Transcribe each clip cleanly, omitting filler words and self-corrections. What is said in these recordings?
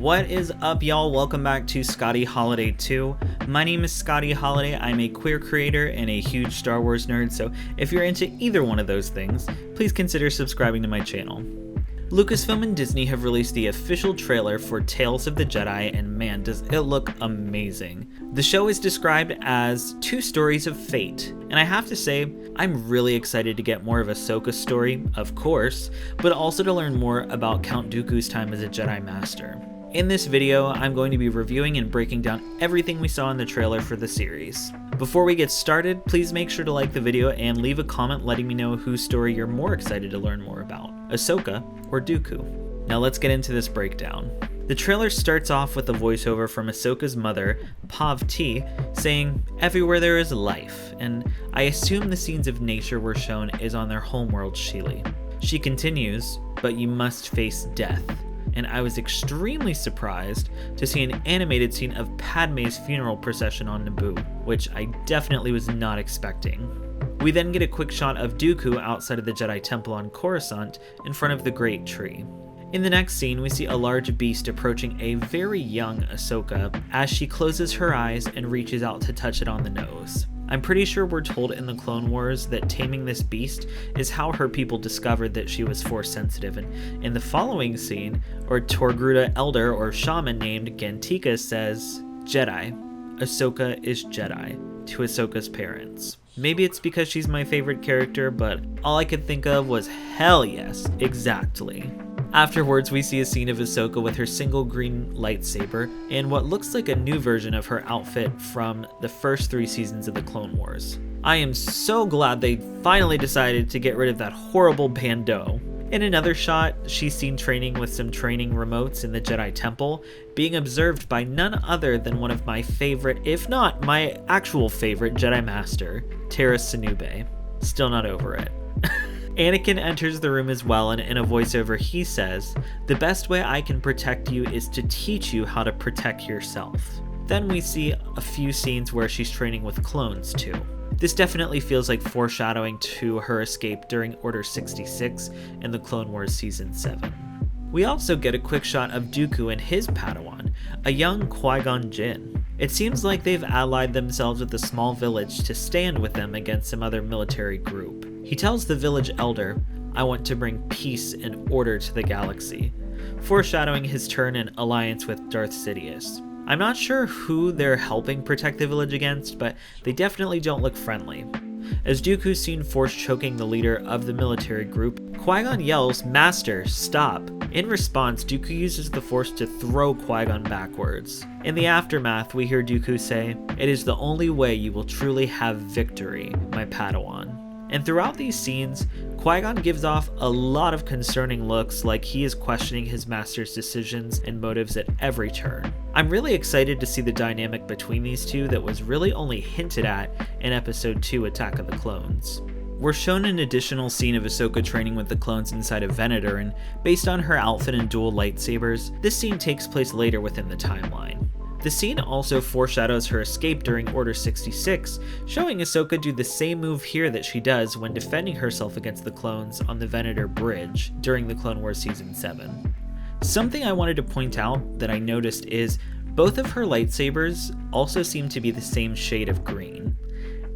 What is up, y'all? Welcome back to Scotty Holiday 2. My name is Scotty Holiday. I'm a queer creator and a huge Star Wars nerd, so if you're into either one of those things, please consider subscribing to my channel. Lucasfilm and Disney have released the official trailer for Tales of the Jedi, and man, does it look amazing. The show is described as two stories of fate, and I have to say, I'm really excited to get more of Ahsoka's story, of course, but also to learn more about Count Dooku's time as a Jedi Master. In this video, I'm going to be reviewing and breaking down everything we saw in the trailer for the series. Before we get started, please make sure to like the video and leave a comment letting me know whose story you're more excited to learn more about, Ahsoka or Dooku. Now let's get into this breakdown. The trailer starts off with a voiceover from Ahsoka's mother, Pav-Ti, saying, "Everywhere there is life," and I assume the scenes of nature we're shown is on their homeworld Sheely. She continues, "But you must face death." And I was extremely surprised to see an animated scene of Padme's funeral procession on Naboo, which I definitely was not expecting. We then get a quick shot of Dooku outside of the Jedi Temple on Coruscant in front of the Great Tree. In the next scene, we see a large beast approaching a very young Ahsoka as she closes her eyes and reaches out to touch it on the nose. I'm pretty sure we're told in the Clone Wars that taming this beast is how her people discovered that she was Force sensitive, and in the following scene, our Togruta elder or shaman named Gantika says, "Jedi. Ahsoka is Jedi," to Ahsoka's parents. Maybe it's because she's my favorite character, but all I could think of was hell yes, exactly. Afterwards, we see a scene of Ahsoka with her single green lightsaber and what looks like a new version of her outfit from the first 3 seasons of the Clone Wars. I am so glad they finally decided to get rid of that horrible bandeau. In another shot, she's seen training with some training remotes in the Jedi Temple, being observed by none other than one of my favorite, if not my actual favorite, Jedi Master, Tara Sinube. Still not over it. Anakin enters the room as well, and in a voiceover he says, "The best way I can protect you is to teach you how to protect yourself." Then we see a few scenes where she's training with clones too. This definitely feels like foreshadowing to her escape during Order 66 in the Clone Wars Season 7. We also get a quick shot of Dooku and his Padawan, a young Qui-Gon Jinn. It seems like they've allied themselves with a small village to stand with them against some other military group. He tells the village elder, "I want to bring peace and order to the galaxy," foreshadowing his turn in alliance with Darth Sidious. I'm not sure who they're helping protect the village against, but they definitely don't look friendly. As Dooku's seen force choking the leader of the military group, Qui-Gon yells, "Master, stop!" In response, Dooku uses the force to throw Qui-Gon backwards. In the aftermath, we hear Dooku say, "It is the only way you will truly have victory, my Padawan." And throughout these scenes, Qui-Gon gives off a lot of concerning looks, like he is questioning his master's decisions and motives at every turn. I'm really excited to see the dynamic between these two that was really only hinted at in Episode 2 Attack of the Clones. We're shown an additional scene of Ahsoka training with the clones inside of Venator, and based on her outfit and dual lightsabers, this scene takes place later within the timeline. The scene also foreshadows her escape during Order 66, showing Ahsoka do the same move here that she does when defending herself against the clones on the Venator Bridge during the Clone Wars Season 7. Something I wanted to point out that I noticed is both of her lightsabers also seem to be the same shade of green.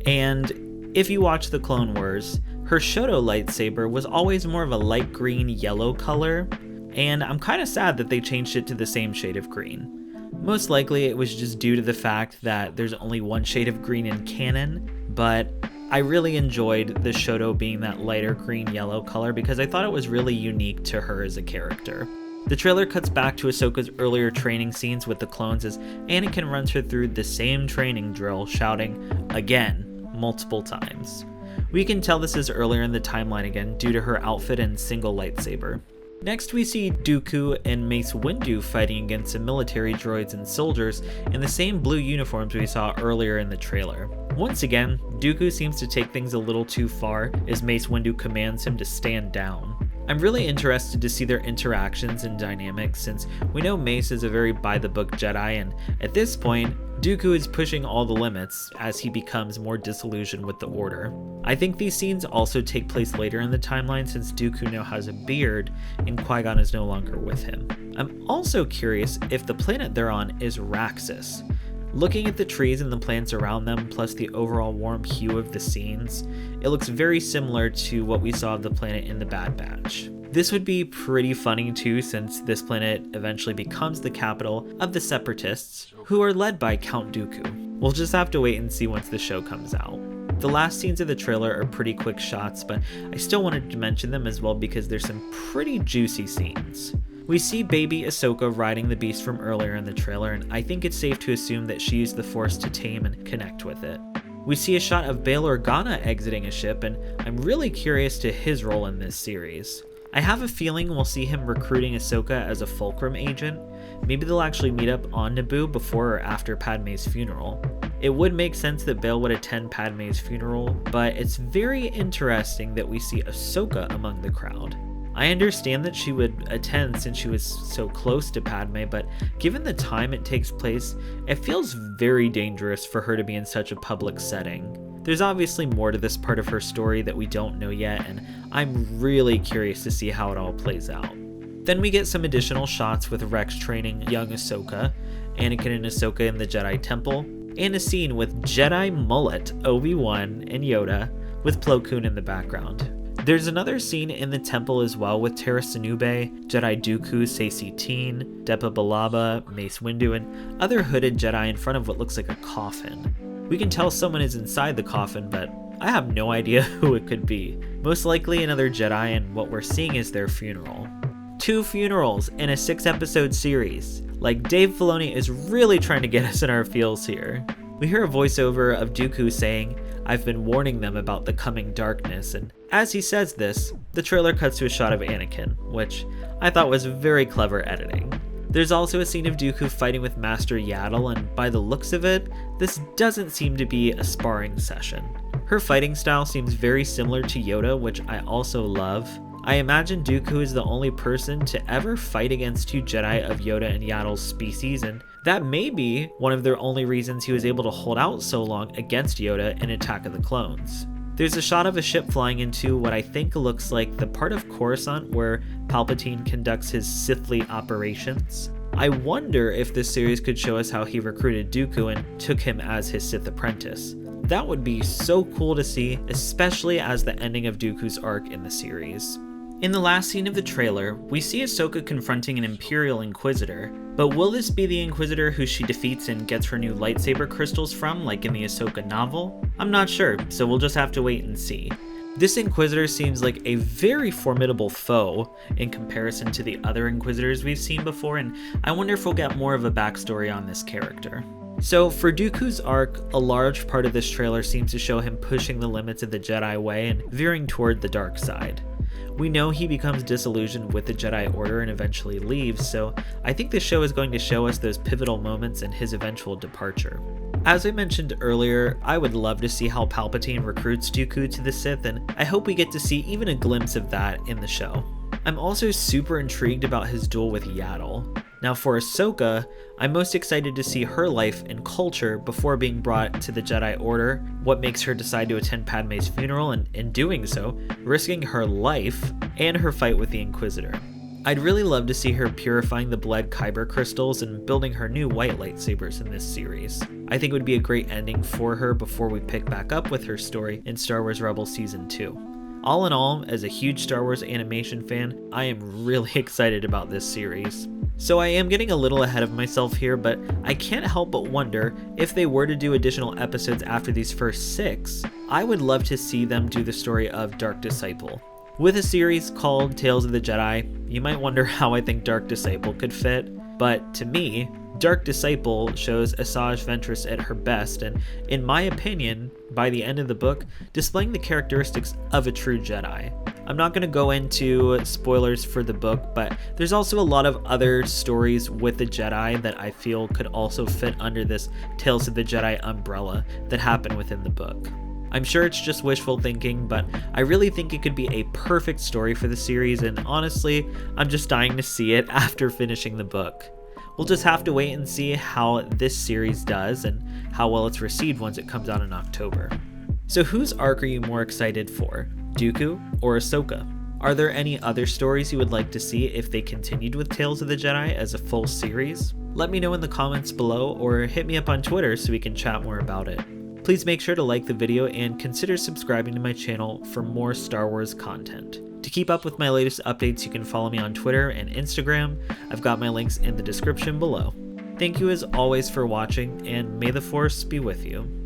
And if you watch the Clone Wars, her Shoto lightsaber was always more of a light green yellow color, and I'm kind of sad that they changed it to the same shade of green. Most likely it was just due to the fact that there's only one shade of green in canon, but I really enjoyed the Shoto being that lighter green-yellow color because I thought it was really unique to her as a character. The trailer cuts back to Ahsoka's earlier training scenes with the clones as Anakin runs her through the same training drill, shouting, "Again," multiple times. We can tell this is earlier in the timeline again due to her outfit and single lightsaber. Next, we see Dooku and Mace Windu fighting against some military droids and soldiers in the same blue uniforms we saw earlier in the trailer. Once again, Dooku seems to take things a little too far as Mace Windu commands him to stand down. I'm really interested to see their interactions and dynamics since we know Mace is a very by-the-book Jedi, and at this point, Dooku is pushing all the limits as he becomes more disillusioned with the Order. I think these scenes also take place later in the timeline since Dooku now has a beard and Qui-Gon is no longer with him. I'm also curious if the planet they're on is Raxus. Looking at the trees and the plants around them, plus the overall warm hue of the scenes, it looks very similar to what we saw of the planet in the Bad Batch. This would be pretty funny too, since this planet eventually becomes the capital of the Separatists, who are led by Count Dooku. We'll just have to wait and see once the show comes out. The last scenes of the trailer are pretty quick shots, but I still wanted to mention them as well because there's some pretty juicy scenes. We see baby Ahsoka riding the beast from earlier in the trailer, and I think it's safe to assume that she used the Force to tame and connect with it. We see a shot of Bail Organa exiting a ship, and I'm really curious to his role in this series. I have a feeling we'll see him recruiting Ahsoka as a Fulcrum agent. Maybe they'll actually meet up on Naboo before or after Padme's funeral. It would make sense that Bail would attend Padme's funeral, but it's very interesting that we see Ahsoka among the crowd. I understand that she would attend since she was so close to Padme, but given the time it takes place, it feels very dangerous for her to be in such a public setting. There's obviously more to this part of her story that we don't know yet, and I'm really curious to see how it all plays out. Then we get some additional shots with Rex training young Ahsoka, Anakin and Ahsoka in the Jedi Temple, and a scene with Jedi mullet Obi-Wan and Yoda with Plo Koon in the background. There's another scene in the temple as well with Tera Sinube, Jedi Dooku, Saesee Tiin, Depa Billaba, Mace Windu, and other hooded Jedi in front of what looks like a coffin. We can tell someone is inside the coffin, but I have no idea who it could be. Most likely another Jedi, and what we're seeing is their funeral. 2 funerals in a 6-episode series. Like, Dave Filoni is really trying to get us in our feels here. We hear a voiceover of Dooku saying, "I've been warning them about the coming darkness," and as he says this, the trailer cuts to a shot of Anakin, which I thought was very clever editing. There's also a scene of Dooku fighting with Master Yaddle, and by the looks of it, this doesn't seem to be a sparring session. Her fighting style seems very similar to Yoda, which I also love. I imagine Dooku is the only person to ever fight against 2 Jedi of Yoda and Yaddle's species, and that may be one of the only reasons he was able to hold out so long against Yoda in Attack of the Clones. There's a shot of a ship flying into what I think looks like the part of Coruscant where Palpatine conducts his Sith Fleet operations. I wonder if this series could show us how he recruited Dooku and took him as his Sith apprentice. That would be so cool to see, especially as the ending of Dooku's arc in the series. In the last scene of the trailer, we see Ahsoka confronting an Imperial Inquisitor, but will this be the Inquisitor who she defeats and gets her new lightsaber crystals from, like in the Ahsoka novel? I'm not sure, so we'll just have to wait and see. This Inquisitor seems like a very formidable foe in comparison to the other Inquisitors we've seen before, and I wonder if we'll get more of a backstory on this character. So for Dooku's arc, a large part of this trailer seems to show him pushing the limits of the Jedi way and veering toward the dark side. We know he becomes disillusioned with the Jedi Order and eventually leaves, so I think this show is going to show us those pivotal moments in his eventual departure. As I mentioned earlier, I would love to see how Palpatine recruits Dooku to the Sith, and I hope we get to see even a glimpse of that in the show. I'm also super intrigued about his duel with Yaddle. Now for Ahsoka, I'm most excited to see her life and culture before being brought to the Jedi Order, what makes her decide to attend Padme's funeral, and in doing so, risking her life and her fight with the Inquisitor. I'd really love to see her purifying the bled Kyber crystals and building her new white lightsabers in this series. I think it would be a great ending for her before we pick back up with her story in Star Wars Rebels Season 2. All in all, as a huge Star Wars animation fan, I am really excited about this series. So I am getting a little ahead of myself here, but I can't help but wonder if they were to do additional episodes after these first 6, I would love to see them do the story of Dark Disciple. With a series called Tales of the Jedi, you might wonder how I think Dark Disciple could fit, but to me, Dark Disciple shows Asajj Ventress at her best, and in my opinion, by the end of the book, displaying the characteristics of a true Jedi. I'm not going to go into spoilers for the book, but there's also a lot of other stories with the Jedi that I feel could also fit under this Tales of the Jedi umbrella that happen within the book. I'm sure it's just wishful thinking, but I really think it could be a perfect story for the series, and honestly, I'm just dying to see it after finishing the book. We'll just have to wait and see how this series does and how well it's received once it comes out in October. So whose arc are you more excited for, Dooku or Ahsoka? Are there any other stories you would like to see if they continued with Tales of the Jedi as a full series? Let me know in the comments below or hit me up on Twitter so we can chat more about it. Please make sure to like the video and consider subscribing to my channel for more Star Wars content. To keep up with my latest updates, you can follow me on Twitter and Instagram. I've got my links in the description below. Thank you as always for watching, and may the Force be with you.